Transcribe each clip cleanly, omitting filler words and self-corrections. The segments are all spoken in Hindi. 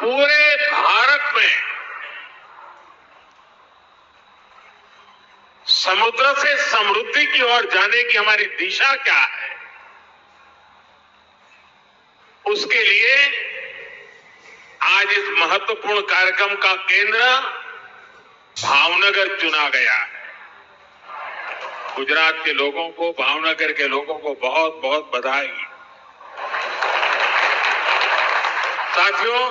पूरे भारत में समुद्र से समृद्धि की ओर जाने की हमारी दिशा क्या है, उसके लिए आज इस महत्वपूर्ण कार्यक्रम का केंद्र भावनगर चुना गया है। गुजरात के लोगों को, भावनगर के लोगों को बहुत बहुत बधाई। साथियों,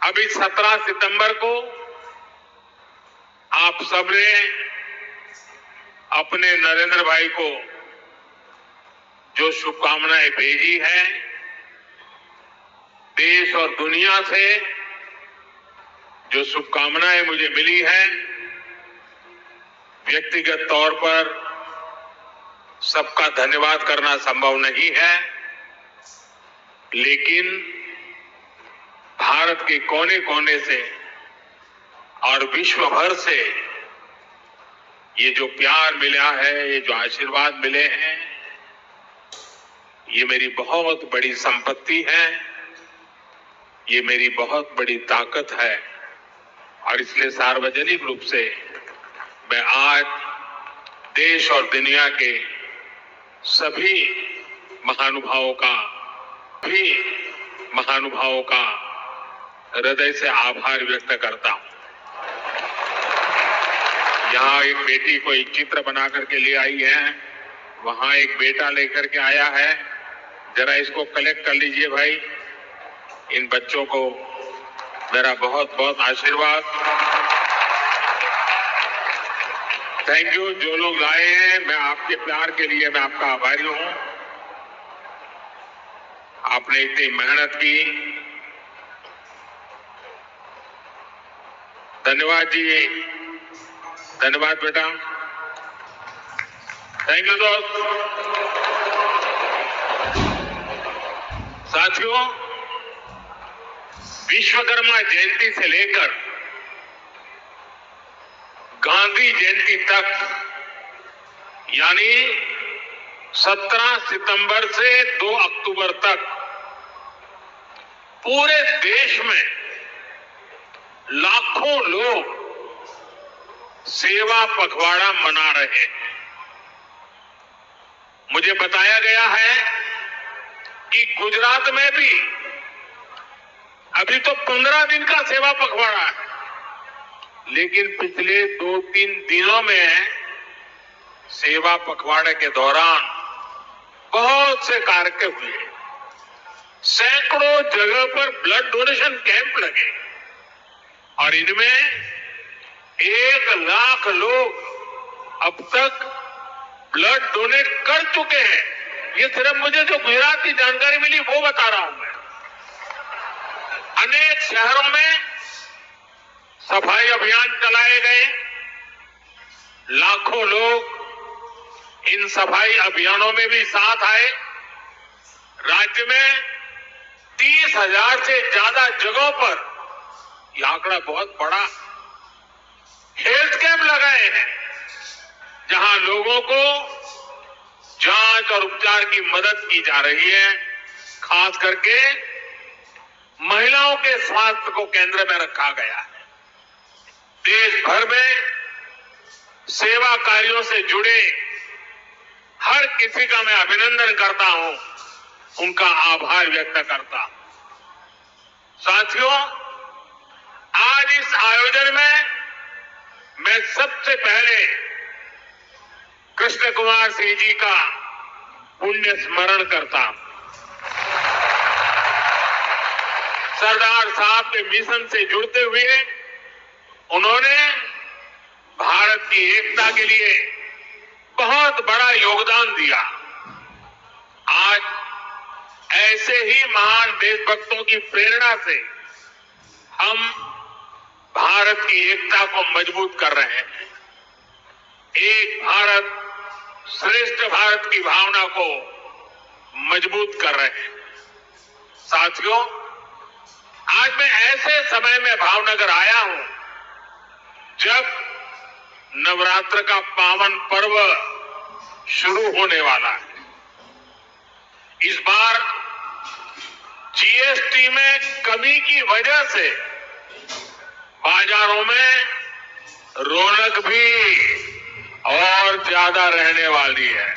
अभी 17 सितंबर को आप सबने अपने नरेंद्र भाई को जो शुभकामनाएं भेजी हैं, देश और दुनिया से जो शुभकामनाएं मुझे मिली हैं, व्यक्तिगत तौर पर सबका धन्यवाद करना संभव नहीं है, लेकिन भारत के कोने कोने से और विश्व भर से ये जो प्यार मिला है, ये जो आशीर्वाद मिले हैं, ये मेरी बहुत बड़ी संपत्ति है, ये मेरी बहुत बड़ी ताकत है। और इसलिए सार्वजनिक रूप से मैं आज देश और दुनिया के सभी महानुभावों का हृदय से आभार व्यक्त करता हूं। यहां एक बेटी को एक चित्र बना करके ले आई है, वहां एक बेटा लेकर के आया है। जरा इसको कलेक्ट कर लीजिए भाई। इन बच्चों को मेरा बहुत बहुत आशीर्वाद। Thank you. जो लोग आए हैं, मैं आपके प्यार के लिए मैं आपका आभारी हूं। आपने इतनी मेहनत की। धन्यवाद जी, धन्यवाद बेटा। थैंक यू दोस्त। साथियों, विश्वकर्मा जयंती से लेकर गांधी जयंती तक, यानी 17 सितंबर से 2 अक्टूबर तक पूरे देश में लाखों लोग सेवा पखवाड़ा मना रहे हैं। मुझे बताया गया है कि गुजरात में भी अभी तो 15 दिन का सेवा पखवाड़ा है, लेकिन पिछले 2-3 दिनों में सेवा पखवाड़े के दौरान बहुत से कार्यक्रम हुए। सैकड़ों जगह पर ब्लड डोनेशन कैंप लगे और इनमें 1 लाख लोग अब तक ब्लड डोनेट कर चुके हैं। ये सिर्फ मुझे जो गुजरात की जानकारी मिली वो बता रहा हूं मैं। अनेक शहरों में सफाई अभियान चलाए गए। लाखों लोग इन सफाई अभियानों में भी साथ आए। राज्य में 30,000 से ज्यादा जगहों पर, यह आंकड़ा बहुत बड़ा, हेल्थ कैंप लगाए हैं, जहां लोगों को जांच और उपचार की मदद की जा रही है। खास करके महिलाओं के स्वास्थ्य को केंद्र में रखा गया है। देश भर में सेवा कार्यों से जुड़े हर किसी का मैं अभिनंदन करता हूं, उनका आभार व्यक्त करता हूं। साथियों, आज इस आयोजन में मैं सबसे पहले कृष्ण कुमार सिंह जी का पुण्य स्मरण करता हूं। सरदार साहब के मिशन से जुड़ते हुए उन्होंने भारत की एकता के लिए बहुत बड़ा योगदान दिया। आज ऐसे ही महान देशभक्तों की प्रेरणा से हम भारत की एकता को मजबूत कर रहे हैं। एक भारत श्रेष्ठ भारत की भावना को मजबूत कर रहे हैं। साथियों, आज मैं ऐसे समय में भावनगर आया हूं जब नवरात्र का पावन पर्व शुरू होने वाला है। इस बार जीएसटी में कमी की वजह से बाजारों में रौनक भी और ज्यादा रहने वाली है।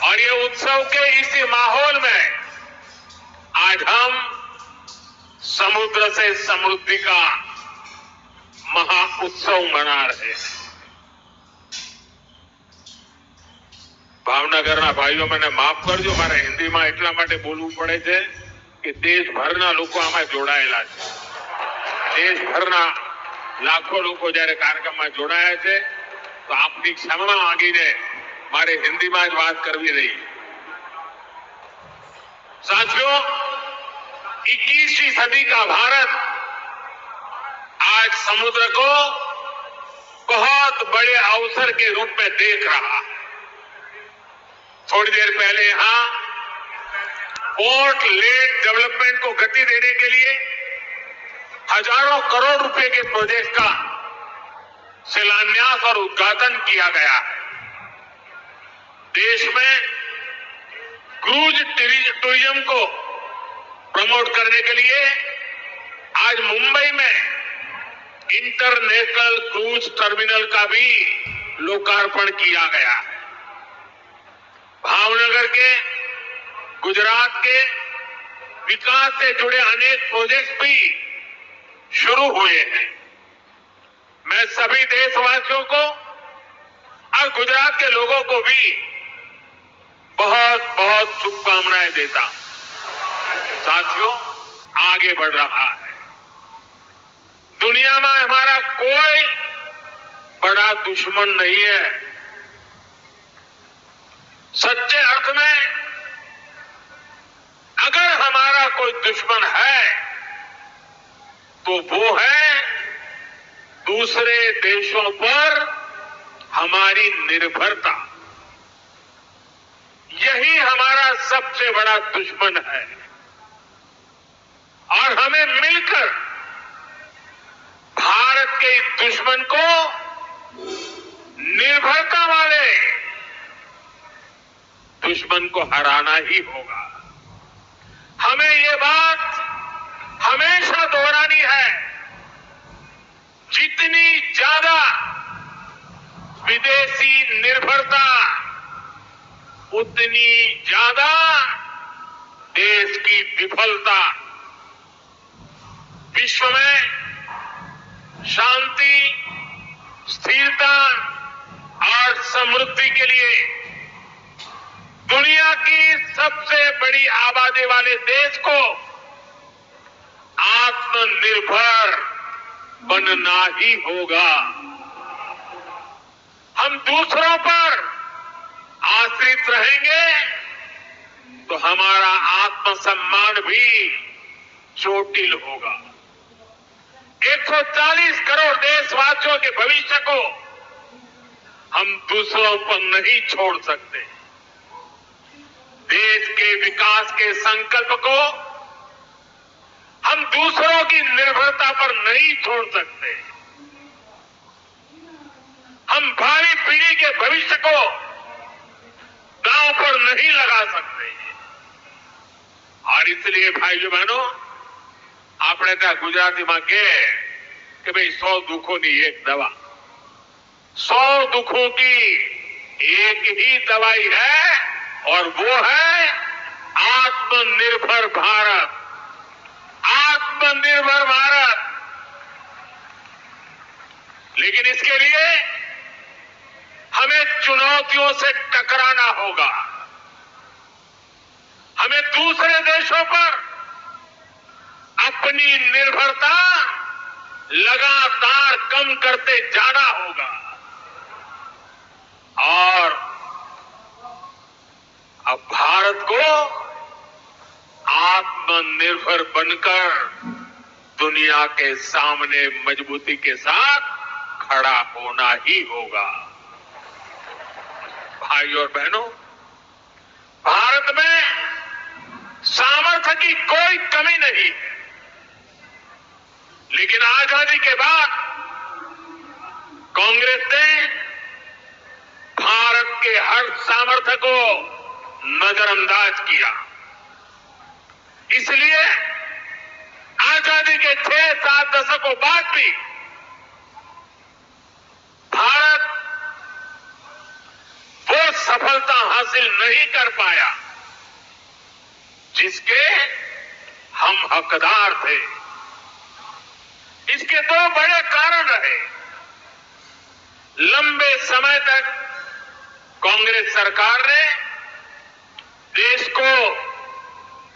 और ये उत्सव के इसी माहौल में आज हम समुद्र से समृद्धि का महा उत्सव मना रहे हैं। ભાવનગરના ભાઈઓ મને માફ કરજો, મારે હિન્દીમાં એટલા માટે બોલવું પડે છે કે દેશભરના લોકો આમાં જોડાયેલા છે। દેશભરના લાખો લોકો જ્યારે કાર્યક્રમમાં જોડાયા છે તો આપની ક્ષમા માંગીને મારે હિન્દીમાં જ વાત કરવી રહી। साथियों, 21वीं सदी का भारत आज समुद्र को बहुत बड़े अवसर के रूप में देख रहा है। थोड़ी देर पहले यहां पोर्ट लेड डेवलपमेंट को गति देने के लिए हजारों करोड़ रुपए के प्रोजेक्ट का शिलान्यास और उद्घाटन किया गया है। देश में क्रूज टूरिज्म को प्रमोट करने के लिए आज मुंबई में इंटरनेशनल क्रूज टर्मिनल का भी लोकार्पण किया गया है। भावनगर के, गुजरात के विकास से जुड़े अनेक प्रोजेक्ट भी शुरू हुए हैं। मैं सभी देशवासियों को और गुजरात के लोगों को भी बहुत बहुत शुभकामनाएं देता हूं। साथियों, आगे बढ़ रहा है। दुनिया में हमारा कोई बड़ा दुश्मन नहीं है। सच्चे अर्थ में अगर हमारा कोई दुश्मन है तो वो है दूसरे देशों पर हमारी निर्भरता। यही हमारा सबसे बड़ा दुश्मन है और हमें मिलकर भारत के इस दुश्मन को निर्भरता वाले दुश्मन को हराना ही होगा। हमें ये बात हमेशा दोहरानी है, जितनी ज्यादा विदेशी निर्भरता उतनी ज्यादा देश की विफलता। विश्व में शांति, स्थिरता और समृद्धि के लिए दुनिया की सबसे बड़ी आबादी वाले देश को आत्मनिर्भर बनना ही होगा। हम दूसरों पर आश्रित रहेंगे तो हमारा आत्मसम्मान भी चोटिल होगा। 140 करोड़ देशवासियों के भविष्य को हम दूसरों पर नहीं छोड़ सकते। देश के विकास के संकल्प को हम दूसरों की निर्भरता पर नहीं छोड़ सकते। हम भावी पीढ़ी के भविष्य को दांव पर नहीं लगा सकते। और इसलिए भाइयों बहनों, આપણે ત્યાં ગુજરાતીમાં કહે કે ભાઈ 100 દુઃખોની એક દવા। 100 दुखों की एक ही दवाई है और वो है आत्मनिर्भर भारत। आत्मनिर्भर भारत। लेकिन इसके लिए हमें चुनौतियों से टकराना होगा। हमें दूसरे देशों पर अपनी निर्भरता लगातार कम करते जाना होगा और अब भारत को आत्मनिर्भर बनकर दुनिया के सामने मजबूती के साथ खड़ा होना ही होगा। भाइयों और बहनों, भारत में सामर्थ्य की कोई कमी नहीं है, लेकिन आजादी के बाद कांग्रेस ने भारत के हर सामर्थ्य को नजरअंदाज किया। इसलिए आजादी के 6-7 दशकों बाद भी भारत वो सफलता हासिल नहीं कर पाया जिसके हम हकदार थे। इसके 2 बड़े कारण रहे। लंबे समय तक कांग्रेस सरकार ने देश को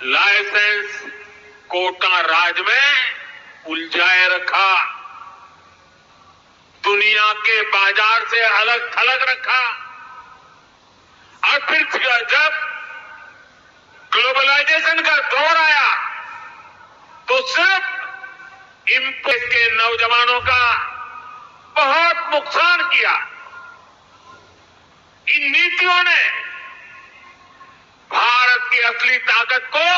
लाइसेंस कोटा राज में उलझाए रखा, दुनिया के बाजार से अलग थलग रखा, और फिर जब ग्लोबलाइजेशन का दौर आया तो सिर्फ इम्पोर्ट के नौजवानों का बहुत नुकसान किया। इन नीतियों ने भारत की असली ताकत को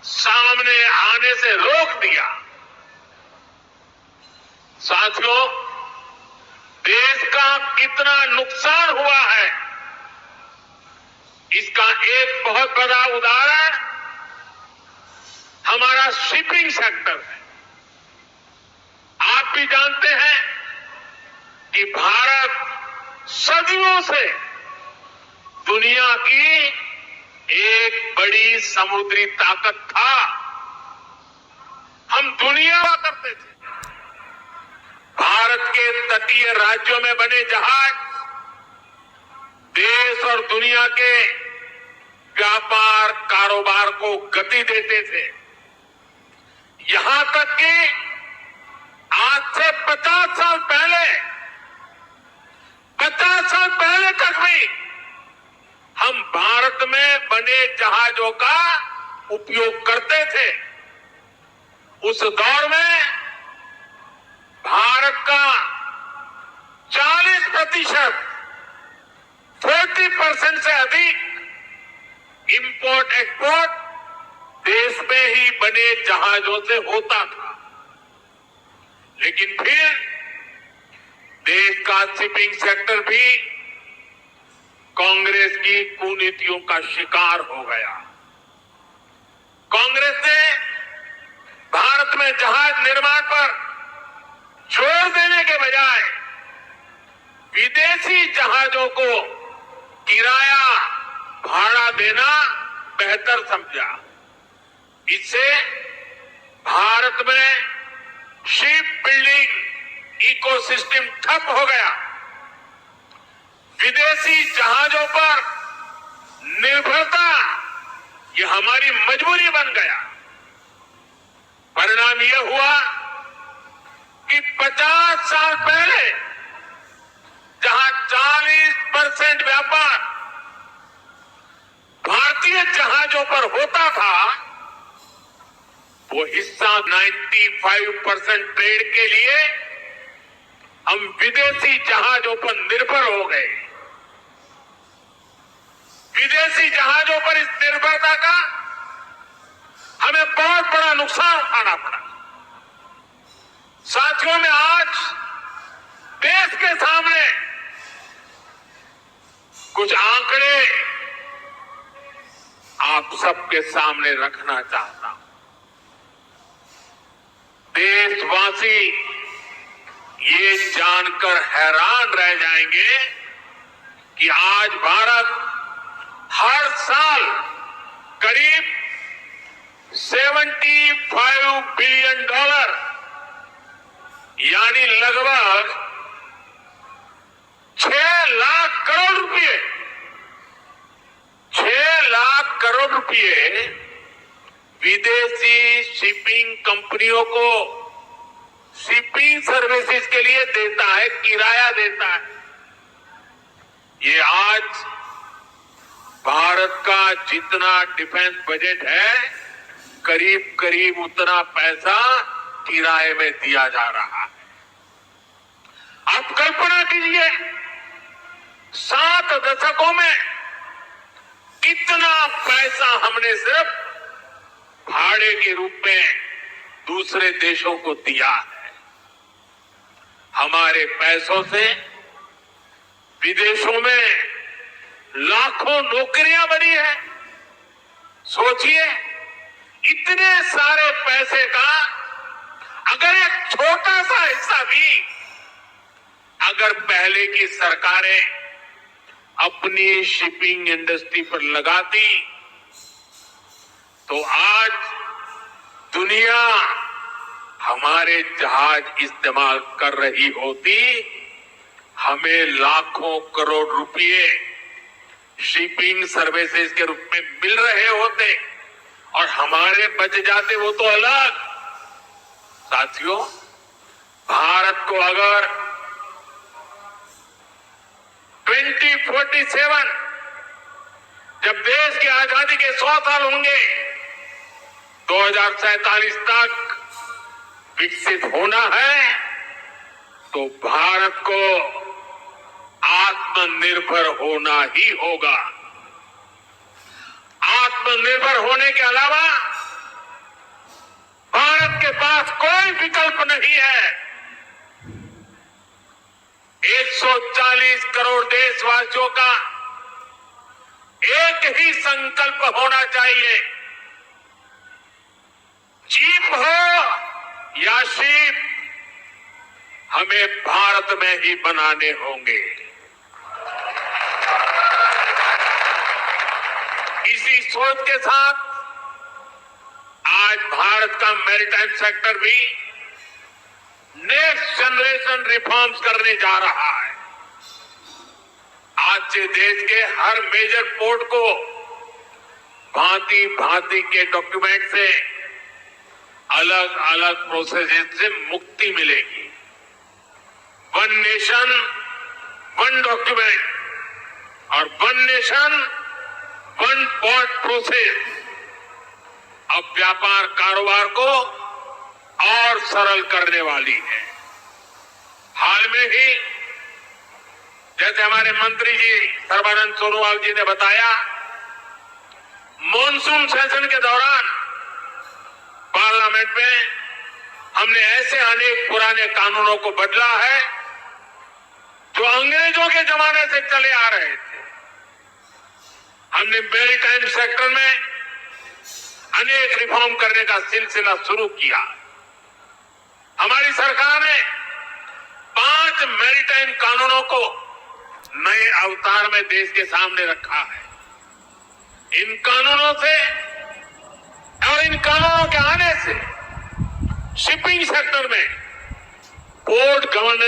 सामने आने से रोक दिया। साथियों, देश का कितना नुकसान हुआ है इसका एक बहुत बड़ा उदाहरण हमारा शिपिंग सेक्टर है। आप भी जानते हैं कि भारत सदियों से दुनिया की एक बड़ी समुद्री ताकत था। हम दुनिया हुआ करते थे। भारत के तटीय राज्यों में बने जहाज देश और दुनिया के व्यापार कारोबार को गति देते थे। यहां तक कि आज से 50 साल पहले तक भी हम भारत में बने जहाजों का उपयोग करते थे। उस दौर में भारत का 40% 40% से अधिक इंपोर्ट एक्सपोर्ट देश में ही बने जहाजों से होता था। लेकिन फिर देश का शिपिंग सेक्टर भी कांग्रेस की कुनीतियों का शिकार हो गया। कांग्रेस ने भारत में जहाज निर्माण पर जोर देने के बजाय विदेशी जहाजों को किराया भाड़ा देना बेहतर समझा। इससे भारत में शिप बिल्डिंग इकोसिस्टम ठप हो गया। विदेशी जहाजों पर निर्भरता यह हमारी मजबूरी बन गया। परिणाम यह हुआ कि 50 साल पहले जहां 40% व्यापार भारतीय जहाजों पर होता था, वो हिस्सा 95% ट्रेड के लिए हम विदेशी जहाजों पर निर्भर हो गए। विदेशी जहाजों पर इस निर्भरता का हमें बहुत बड़ा नुकसान उठाना पड़ा। साथियों, में आज देश के सामने कुछ आंकड़े आप सबके सामने रखना चाहता हूं। देशवासी ये जानकर हैरान रह जाएंगे कि आज भारत हर साल करीब $75 बिलियन यानी लगभग 6 लाख करोड़ रुपए 6 लाख करोड़ रुपए विदेशी शिपिंग कंपनियों को शिपिंग सर्विसेज के लिए देता है, किराया देता है। ये आज भारत का जितना डिफेंस बजट है, करीब करीब उतना पैसा किराए में दिया जा रहा है। आप कल्पना कीजिए 7 दशकों में कितना पैसा हमने सिर्फ भाड़े के रूप में दूसरे देशों को दिया है। हमारे पैसों से विदेशों में लाखों नौकरियां बनी है। सोचिए, इतने सारे पैसे का अगर एक छोटा सा हिस्सा भी अगर पहले की सरकारें अपनी शिपिंग इंडस्ट्री पर लगाती तो आज दुनिया हमारे जहाज इस्तेमाल कर रही होती, हमें लाखों करोड़ रुपए शिपिंग सर्विसेज के रूप में मिल रहे होते और हमारे बच जाते वो तो अलग। साथियों, भारत को अगर 2047 जब देश की आजादी के 100 साल होंगे, 2047 तक विकसित होना है, तो भारत को आत्मनिर्भर होना ही होगा। आत्मनिर्भर होने के अलावा भारत के पास कोई विकल्प नहीं है। 140 करोड़ देशवासियों का एक ही संकल्प होना चाहिए, जीप हो या शिप, हमें भारत में ही बनाने होंगे। इसी सोच के साथ आज भारत का मैरीटाइम सेक्टर भी नेक्स्ट जनरेशन रिफॉर्म्स करने जा रहा है। आज से देश के हर मेजर पोर्ट को भांति भांति के डॉक्यूमेंट से अलग अलग प्रोसेस से मुक्ति मिलेगी। वन नेशन वन डॉक्यूमेंट और one nation one port process अब व्यापार कारोबार को और सरल करने वाली है। हाल में ही जैसे हमारे मंत्री जी सर्बानंद सोनोवाल जी ने बताया, मॉनसून सेशन के दौरान पार्लियामेंट में हमने ऐसे अनेक पुराने कानूनों को बदला है जो अंग्रेजों के जमाने से चले आ रहे थे। हमने मैरीटाइम सेक्टर में अनेक रिफॉर्म करने का सिलसिला शुरू किया। हमारी सरकार ने 5 मैरीटाइम कानूनों को नए अवतार में देश के सामने रखा है। इन कानूनों से और इन कानूनों के आने से शिपिंग सेक्टर में पोर्ट गवर्नेंस